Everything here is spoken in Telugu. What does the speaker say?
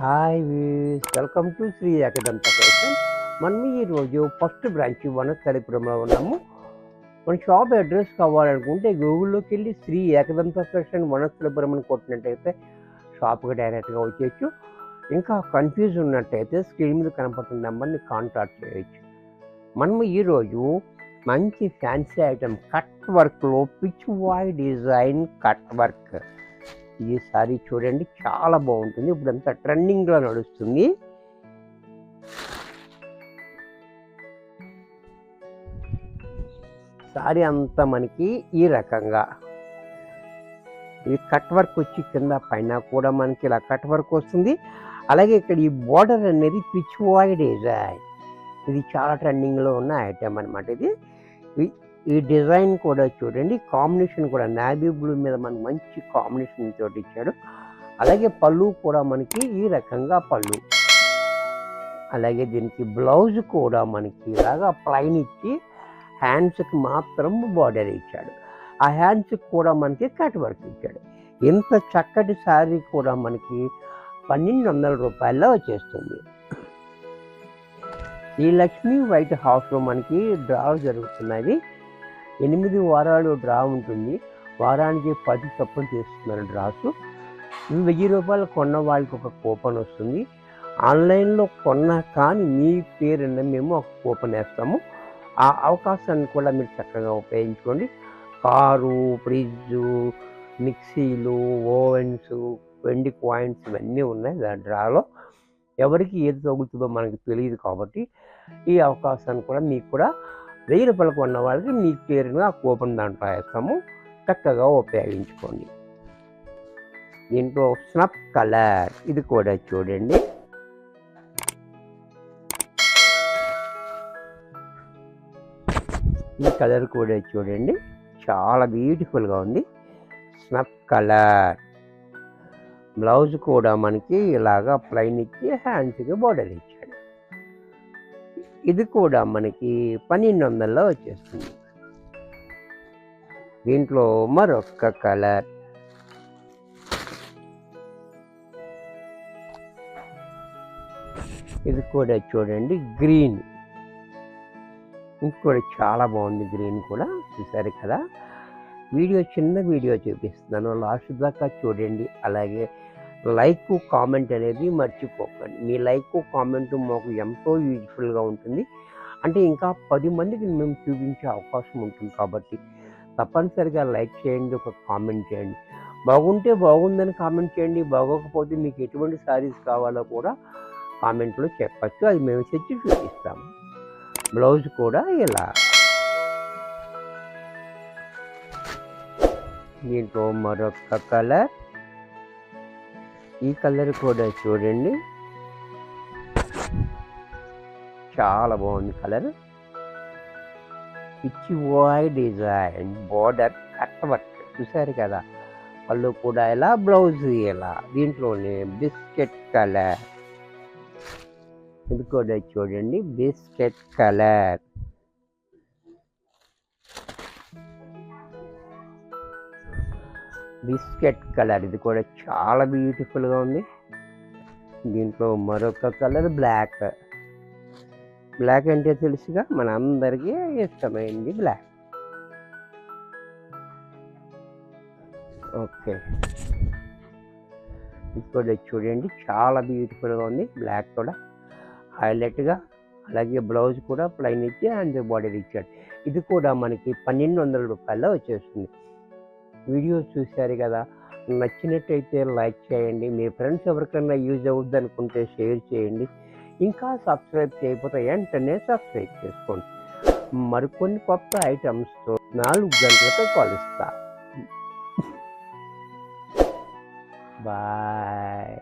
హాయ్ వీస్ welcome to Shri Ekadanta Fashion. మనం ఈరోజు ఫస్ట్ బ్రాంచ్ వనస్థలిపురంలో ఉన్నాము. మన షాప్ అడ్రస్ కావాలనుకుంటే గూగుల్లోకి వెళ్ళి శ్రీ ఏకదంత ఫ్యాషన్ వనస్థలిపురం అని కొట్టినట్టయితే షాప్కి డైరెక్ట్గా వచ్చేయచ్చు. ఇంకా కన్ఫ్యూజ్ ఉన్నట్టయితే స్క్రీన్ మీద కనపడుతున్న నెంబర్ని కాంటాక్ట్ చేయొచ్చు. మనము ఈరోజు మంచి ఫ్యాన్సీ ఐటమ్ కట్ వర్క్లో పిచ్ వాయ్ డిజైన్ కట్ వర్క్. ఈ సారీ చూడండి, చాలా బాగుంటుంది. ఇప్పుడంతా ట్రెండింగ్లో నడుస్తుంది. సారీ అంతా మనకి ఈ రకంగా ఇది కట్ వర్క్ వచ్చి కింద పైన కూడా మనకి ఇలా కట్ వర్క్ వస్తుంది. అలాగే ఇక్కడ ఈ బార్డర్ అనేది పిచ్ వాయ్ డిజైన్, ఇది చాలా ట్రెండింగ్లో ఉన్న ఐటమ్ అనమాట. ఇది ఈ డిజైన్ కూడా చూడండి, కాంబినేషన్ కూడా నావీ బ్లూ మీద మనకు మంచి కాంబినేషన్ తోటి ఇచ్చాడు. అలాగే పళ్ళు కూడా మనకి ఈ రకంగా పళ్ళు, అలాగే దీనికి బ్లౌజ్ కూడా మనకి ఇలాగా ప్లైన్ ఇచ్చి హ్యాండ్స్కి మాత్రం బార్డర్ ఇచ్చాడు. ఆ హ్యాండ్స్కి కూడా మనకి కట్ వర్క్ ఇచ్చాడు. ఇంత చక్కటి శారీ కూడా మనకి 1200 రూపాయల్లో వచ్చేస్తుంది. ఈ లక్ష్మీ వైట్ హౌస్లో మనకి డ్రాలు జరుగుతున్నాయి. 8 వారాలు డ్రా ఉంటుంది. వారానికి 10 చొప్పున తీస్తున్నారు డ్రాసు. 1000 రూపాయలు కొన్న వాళ్ళకి ఒక కూపన్ వస్తుంది. ఆన్లైన్లో కొన్నా కానీ మీ పేరున మేము ఒక కూపన్ వేస్తాము. ఆ అవకాశాన్ని కూడా మీరు చక్కగా ఉపయోగించుకోండి. కారు, ఫ్రిడ్జు, మిక్సీలు, ఓవెన్స్, వెండి కాయిన్స్ ఇవన్నీ ఉన్నాయి దాని డ్రాలో. ఎవరికి ఏది తగులుతుందో మనకు తెలియదు కాబట్టి ఈ అవకాశాన్ని కూడా మీకు కూడా 1000 రూపాయలు కొన్న వాళ్ళకి మీ పేరుగా కూపన్ దాంట్లో వేస్తాము. చక్కగా ఉపయోగించుకోండి. దీంట్లో స్నప్ కలర్, ఇది కూడా చూడండి, ఈ కలర్ కూడా చూడండి, చాలా బ్యూటిఫుల్గా ఉంది. స్నప్ కలర్ బ్లౌజ్ కూడా మనకి ఇలాగా ప్లైన్ ఇచ్చి హ్యాండ్స్కి బోర్డర్ ఇచ్చాడు. ఇది కూడా మనకి 1200లో వచ్చేస్తుంది. దీంట్లో మరొక కలర్, ఇది కూడా చూడండి గ్రీన్, ఇది కూడా చాలా బాగుంది. గ్రీన్ కూడా చూసారు కదా. చిన్న వీడియో చూపిస్తున్నాను, లాస్ట్ దాకా చూడండి. అలాగే లైక్ కామెంట్ అనేది మర్చిపోకండి. మీ లైక్ కామెంట్ మాకు ఎంతో యూజ్ఫుల్గా ఉంటుంది. అంటే ఇంకా 10 మందికి మేము చూపించే అవకాశం ఉంటుంది కాబట్టి తప్పనిసరిగా లైక్ చేయండి, ఒక కామెంట్ చేయండి. బాగుంటే బాగుందని కామెంట్ చేయండి, బాగోకపోతే మీకు ఎటువంటి శారీస్ కావాలో కూడా కామెంట్లో చెప్పచ్చు, అది మేము తెచ్చి చూపిస్తాము. బ్లౌజ్ కూడా ఇలా, దీంట్లో మరొక కలర్, ఈ కలర్ కూడా చూడండి, చాలా బాగుంది కలర్. పిచ్ వాయ్ డిజైన్ బోర్డర్ కట్ వర్క్ చూసారు కదా. పళ్ళు కూడా ఇలా, బ్లౌజ్ ఇలా. దీంట్లోనే బిస్కెట్ కలర్, ఇది కూడా చూడండి బిస్కెట్ కలర్. బిస్కెట్ కలర్, ఇది కూడా చాలా బ్యూటిఫుల్గా ఉంది. దీంట్లో మరొక కలర్ బ్లాక్. బ్లాక్ అంటే తెలుసుగా, మన అందరికీ ఇష్టమైంది బ్లాక్. ఓకే, ఇది కూడా చూడండి, చాలా బ్యూటిఫుల్గా ఉంది. బ్లాక్ కూడా హైలైట్గా, అలాగే బ్లౌజ్ కూడా ప్లైన్ ఇచ్చి అండ్ బార్డర్ ఇచ్చాడు. ఇది కూడా మనకి 1200 రూపాయల్లో వచ్చేస్తుంది. వీడియో చూశారు కదా, నచ్చినట్టయితే లైక్ చేయండి. మీ ఫ్రెండ్స్ ఎవరికైనా యూజ్ అవుద్ది అనుకుంటే షేర్ చేయండి. ఇంకా సబ్స్క్రైబ్ చేయకపోతే వెంటనే సబ్స్క్రైబ్ చేసుకోండి. మరికొన్ని కొత్త ఐటమ్స్తో 4 గంటలతో కలుస్తా. బాయ్.